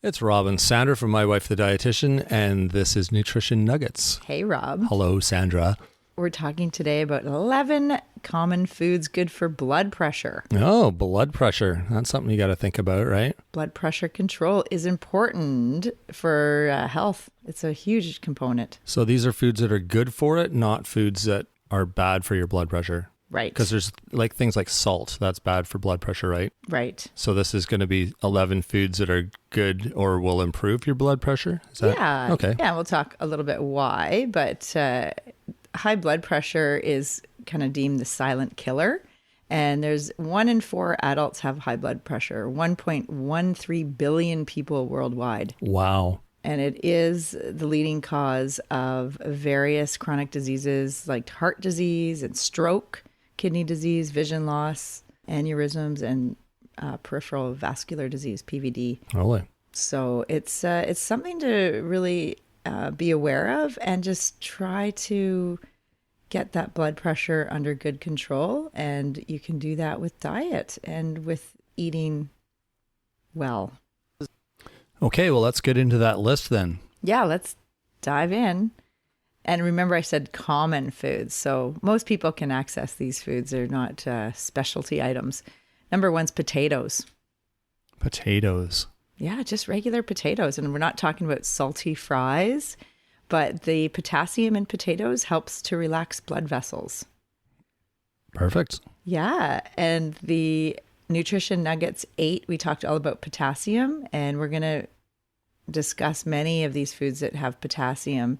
It's Rob and Sandra from My Wife the Dietitian, and this is Nutrition Nuggets. Hey, Rob. Hello, Sandra. We're talking today about 11 common foods good for blood pressure. Oh, blood pressure. That's something you got to think about, right? Blood pressure control is important for health. It's a huge component. So these are foods that are good for it, not foods that are bad for your blood pressure. Right. Because there's like things like salt, that's bad for blood pressure, right? Right. So this is going to be 11 foods that are good or will improve your blood pressure? Is that Yeah. okay? Yeah, we'll talk a little bit why, but high blood pressure is kind of deemed the silent killer. And there's 1 in 4 adults have high blood pressure, 1.13 billion people worldwide. Wow. And it is the leading cause of various chronic diseases like heart disease and stroke, kidney disease, vision loss, aneurysms, and peripheral vascular disease, PVD. Really? So it's something to really be aware of and just try to get that blood pressure under good control. And you can do that with diet and with eating well. Okay, well, let's get into that list then. Yeah, let's dive in. And remember, I said common foods. So most people can access these foods. They're not specialty items. Number 1's potatoes. Potatoes. Yeah, just regular potatoes. And we're not talking about salty fries, but the potassium in potatoes helps to relax blood vessels. Perfect. Yeah. And the Nutrition Nuggets 8, we talked all about potassium, and we're going to discuss many of these foods that have potassium.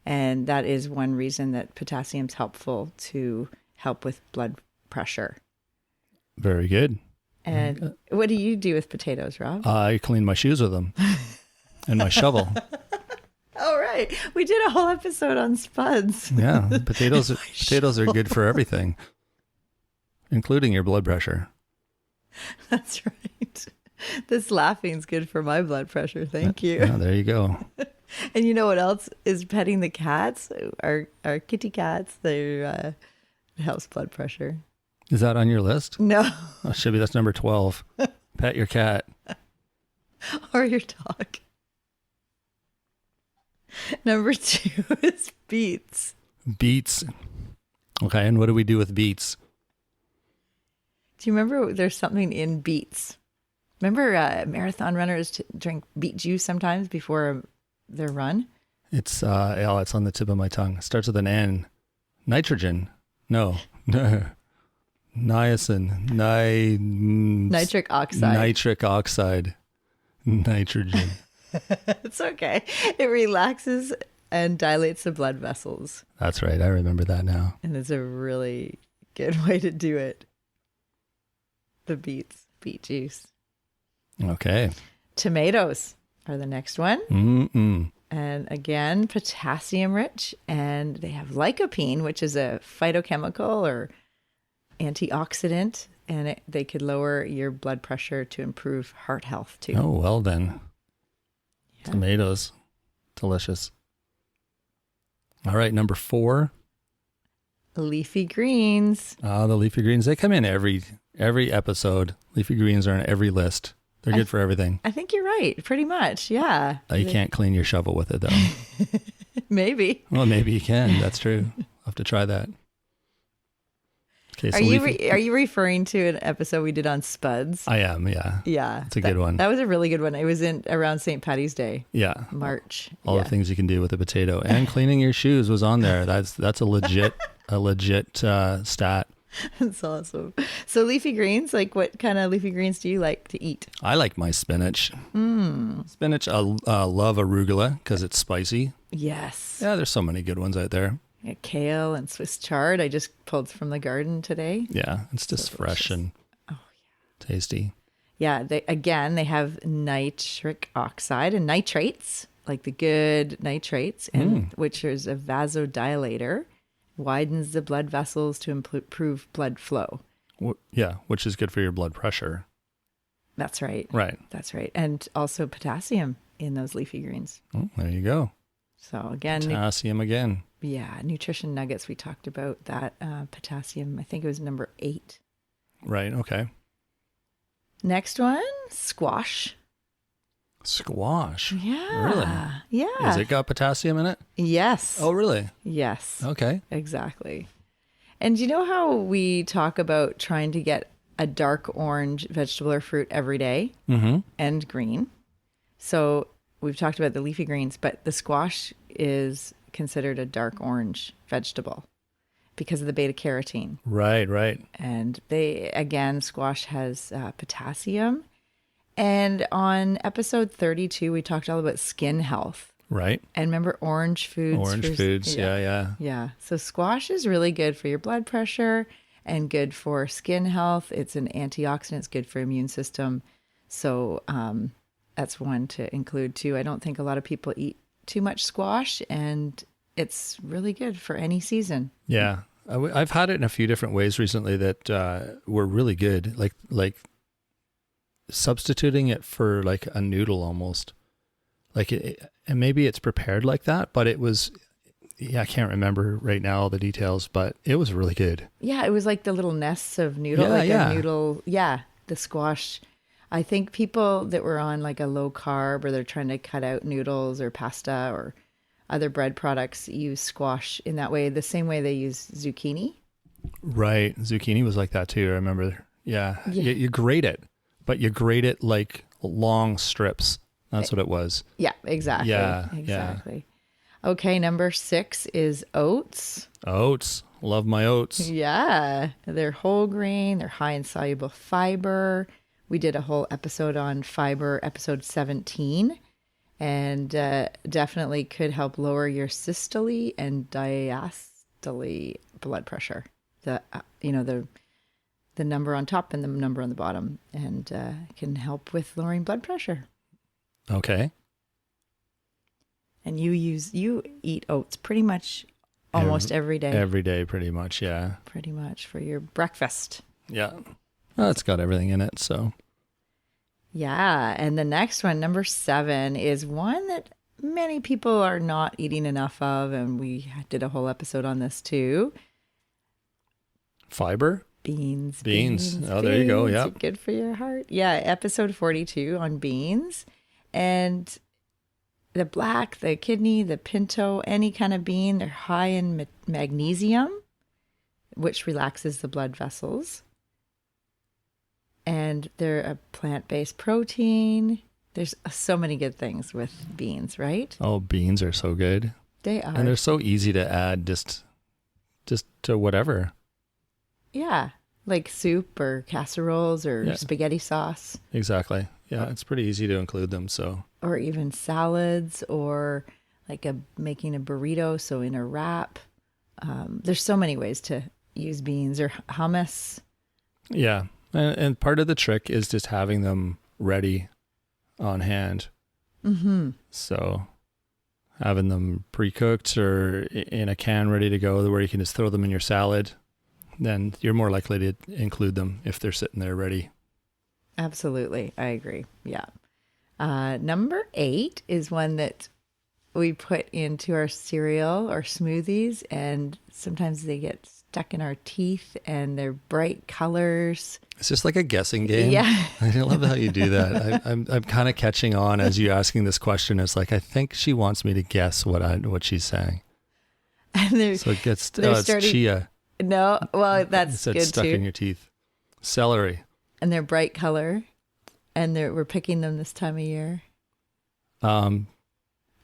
And that is one reason that potassium is helpful to help with blood pressure. Very good. And what do you do with potatoes, Rob? I clean my shoes with them and my shovel. Oh, right. We did a whole episode on spuds. Yeah, potatoes are good for everything, including your blood pressure. That's right. This laughing's good for my blood pressure. Thank you. Yeah, there you go. And you know what else is petting the cats? Our kitty cats. It helps blood pressure. Is that on your list? No. Oh, should be. That's number 12. Pet your cat. Or your dog. Number 2 is beets. Beets. Okay, and what do we do with beets? Do you remember there's something in beets? Remember marathon runners drink beet juice sometimes before their run? It's it's on the tip of my tongue. It starts with an N. Nitrogen. No. Niacin. Nitric oxide. Nitric oxide. Nitrogen. It's okay. It relaxes and dilates the blood vessels. That's right. I remember that now. And it's a really good way to do it. The beet juice. Okay. Tomatoes are the next one. Mm-mm. And again, potassium rich. And they have lycopene, which is a phytochemical or antioxidant. And they could lower your blood pressure to improve heart health too. Oh, well then. Yeah. Tomatoes. Delicious. All right, number 4. Leafy greens. The leafy greens. They come in every episode. Leafy greens are on every list. They're good for everything. I think you're right. Pretty much. Yeah. You can't clean your shovel with it, though. Maybe. Well, maybe you can. That's true. I'll have to try that. Okay, so are you referring to an episode we did on spuds? I am, yeah. Yeah. It's a good one. That was a really good one. It was around St. Patty's Day. Yeah. March. All the things you can do with a potato. And cleaning your shoes was on there. That's a legit stat. That's awesome. So leafy greens, like what kind of leafy greens do you like to eat? I like my spinach. Spinach, I love arugula because it's spicy. Yes. Yeah, there's so many good ones out there. Yeah, kale and Swiss chard. I just pulled from the garden today. Yeah, it's just fresh and tasty. Yeah, they have nitric oxide and nitrates, like the good nitrates, and which is a vasodilator, widens the blood vessels to improve blood flow. Yeah, which is good for your blood pressure. That's right. Right. That's right. And also potassium in those leafy greens. Oh, there you go. So again, Potassium again. Yeah, Nutrition Nuggets, we talked about that potassium. I think it was number 8. Right, okay. Next one, squash. Squash. Yeah. Really? Yeah. Has it got potassium in it? Yes. Oh, really? Yes. Okay. Exactly. And you know how we talk about trying to get a dark orange vegetable or fruit every day and green? So we've talked about the leafy greens, but the squash is considered a dark orange vegetable because of the beta carotene. Right, right. And squash has potassium. And on episode 32, we talked all about skin health. Right. And remember orange foods? Orange foods, yeah. Yeah. So squash is really good for your blood pressure and good for skin health. It's an antioxidant. It's good for immune system. So that's one to include too. I don't think a lot of people eat too much squash, and it's really good for any season. Yeah. I've had it in a few different ways recently that were really good. Like substituting it for like a noodle almost. And maybe it's prepared like that, but it was, I can't remember right now all the details, but it was really good. Yeah, it was like the little nests of noodle, a noodle. Yeah, the squash. I think people that were on like a low carb or they're trying to cut out noodles or pasta or other bread products use squash in that way, the same way they use zucchini. Right. Zucchini was like that too. I remember. Yeah. You grate it, but you grate it like long strips. That's what it was. Yeah, exactly. Yeah, exactly. Yeah. Okay, number 6 is oats. Oats. Love my oats. Yeah, they're whole grain. They're high in soluble fiber. We did a whole episode on fiber, episode 17, and definitely could help lower your systole and diastole blood pressure. The number on top and the number on the bottom, and can help with lowering blood pressure. Okay. And you eat oats pretty much almost every day. Every day, pretty much, yeah. Pretty much for your breakfast. Yeah. Well, it's got everything in it, so. Yeah, and the next one, number 7, is one that many people are not eating enough of, and we did a whole episode on this too. Fiber? Beans. Oh, there you go, yeah. Good for your heart. Yeah, episode 42 on beans. And the black, the kidney, the pinto, any kind of bean, they're high in magnesium, which relaxes the blood vessels. And they're a plant-based protein. There's so many good things with beans, right? Oh, beans are so good. They are. And they're so easy to add just to whatever. Yeah, like soup or casseroles or spaghetti sauce. Exactly. Yeah, it's pretty easy to include them. So, or even salads, or like making a burrito, so in a wrap. There's so many ways to use beans, or hummus. Yeah, and part of the trick is just having them ready on hand. Mm-hmm. So having them pre-cooked or in a can ready to go, where you can just throw them in your salad, then you're more likely to include them if they're sitting there ready. Absolutely. I agree. Yeah. Number 8 is one that we put into our cereal or smoothies, and sometimes they get stuck in our teeth, and they're bright colors. It's just like a guessing game. Yeah. I love how you do that. I'm kind of catching on as you asking this question. It's like, I think she wants me to guess what she's saying. And so it gets, it's chia. No, well, that's good stuck too. in your teeth. Celery. And they're bright color, and we're picking them this time of year.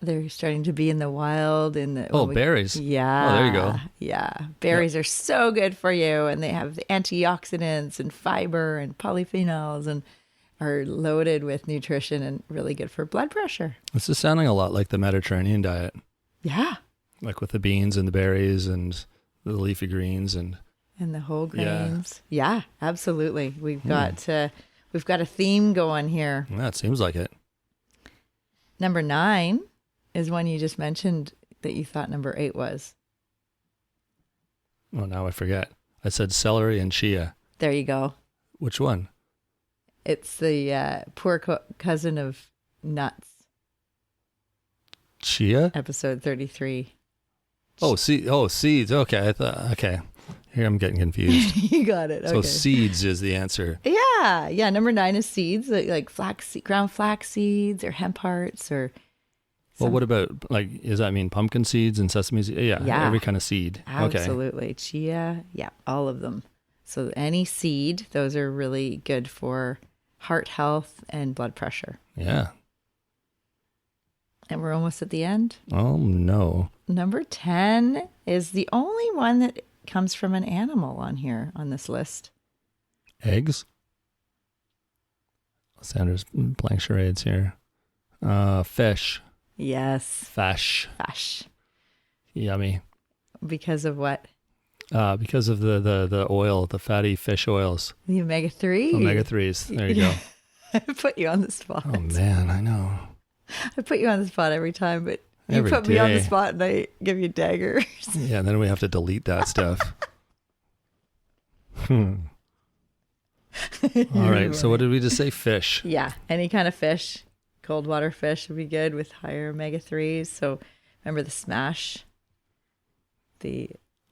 They're starting to be in the wild. Berries. Yeah. Oh, there you go. Yeah. Berries are so good for you, and they have the antioxidants and fiber and polyphenols, and are loaded with nutrition and really good for blood pressure. This is sounding a lot like the Mediterranean diet. Yeah. Like with the beans and the berries and the leafy greens and the whole grains. Yeah, absolutely. We've got a theme going here. Yeah, it seems like it. Number 9 is one you just mentioned that you thought number 8 was. Oh, now I forget. I said celery and chia. There you go. Which one? It's the poor cousin of nuts. Chia? Episode 33. Oh, seeds. Okay. Okay. Here I'm getting confused. You got it. So Okay. seeds is the answer. Yeah. Number 9 is seeds, like ground flax seeds or hemp hearts or. Well, what about, like, does that mean pumpkin seeds and sesame seeds? Yeah. Every kind of seed. Okay. Absolutely. Chia. Yeah. All of them. So any seed, those are really good for heart health and blood pressure. Yeah. And we're almost at the end. Oh, no. Number 10 is the only one that comes from an animal on here on this list. Eggs? Sandra's playing charades here. Fish. Yes. Fish. Yummy. Because of what? Because of the oil, the fatty fish oils. The omega-3. Omega-3s. There you go. I put you on the spot. Oh, man, I know. I put you on the spot every time, but you Every put me on the day. spot and I give you daggers. Yeah, and then we have to delete that stuff. All right, so what did we just say? Fish. Yeah, any kind of fish. Cold water fish would be good with higher omega-3s. So remember the smash. The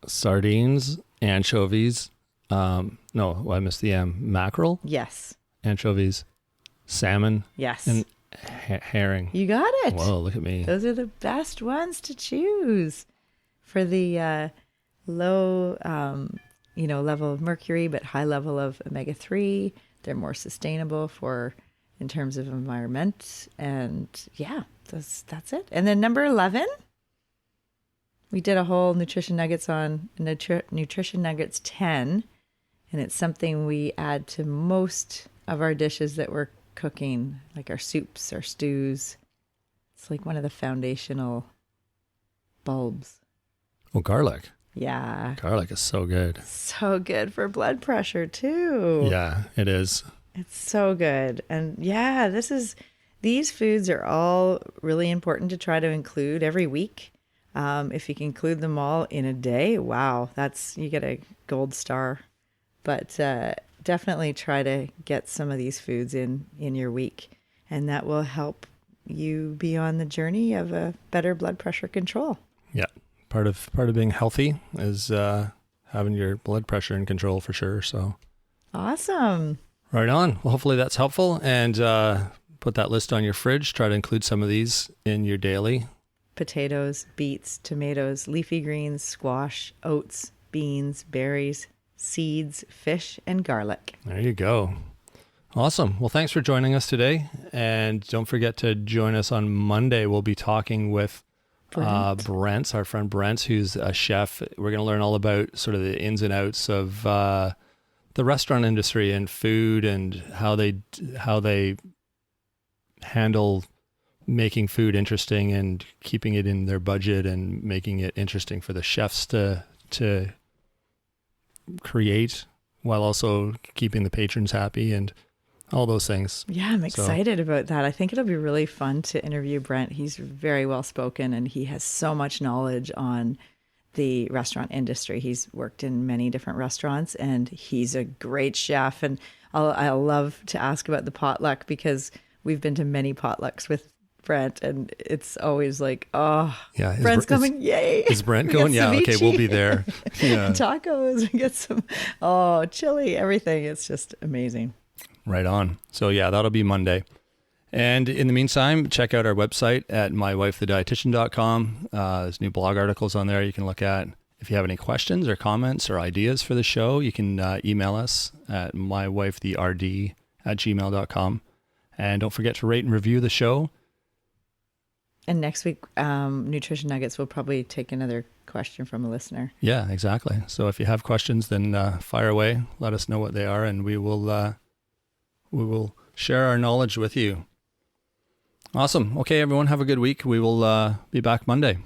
Sardines, anchovies. No, I missed the M. Mackerel, yes. anchovies, salmon, Yes. and herring. You got it. Whoa, look at me. Those are the best ones to choose for the low, level of mercury, but high level of omega-3. They're more sustainable in terms of environment. And yeah, that's it. And then number 11, we did a whole nutrition nuggets on nutrition nuggets 10. And it's something we add to most of our dishes that we're cooking, like our soups, our stews. It's like one of the foundational bulbs. Oh, garlic. Yeah. Garlic is so good. So good for blood pressure too. Yeah, it is. It's so good. And yeah, these foods are all really important to try to include every week. If you can include them all in a day, wow, you get a gold star. But definitely try to get some of these foods in your week, and that will help you be on the journey of a better blood pressure control. Yeah, part of being healthy is having your blood pressure in control for sure. So awesome. Right on. Well, hopefully that's helpful, and put that list on your fridge. Try to include some of these in your daily. Potatoes, beets, tomatoes, leafy greens, squash, oats, beans, berries, seeds, fish, and garlic. There you go. Awesome. Well, thanks for joining us today. And don't forget to join us on Monday. We'll be talking with Brent, our friend Brent, who's a chef. We're going to learn all about sort of the ins and outs of the restaurant industry and food and how they handle making food interesting and keeping it in their budget and making it interesting for the chefs to create while also keeping the patrons happy and all those things. Yeah, I'm excited about that. I think it'll be really fun to interview Brent. He's very well spoken and he has so much knowledge on the restaurant industry. He's worked in many different restaurants and he's a great chef. And I'll love to ask about the potluck because we've been to many potlucks with Brent and it's always like, oh, yeah, Brent's coming. Yay. Is Brent going? Yeah. Okay. We'll be there. Yeah. Tacos. We get some, chili, everything. It's just amazing. Right on. So yeah, that'll be Monday. And in the meantime, check out our website at mywifethedietitian.com. There's new blog articles on there you can look at. If you have any questions or comments or ideas for the show, you can email us at mywifethed@gmail.com. And don't forget to rate and review the show. And next week, Nutrition Nuggets will probably take another question from a listener. Yeah, exactly. So if you have questions, then fire away. Let us know what they are, and we will share our knowledge with you. Awesome. Okay, everyone, have a good week. We will be back Monday.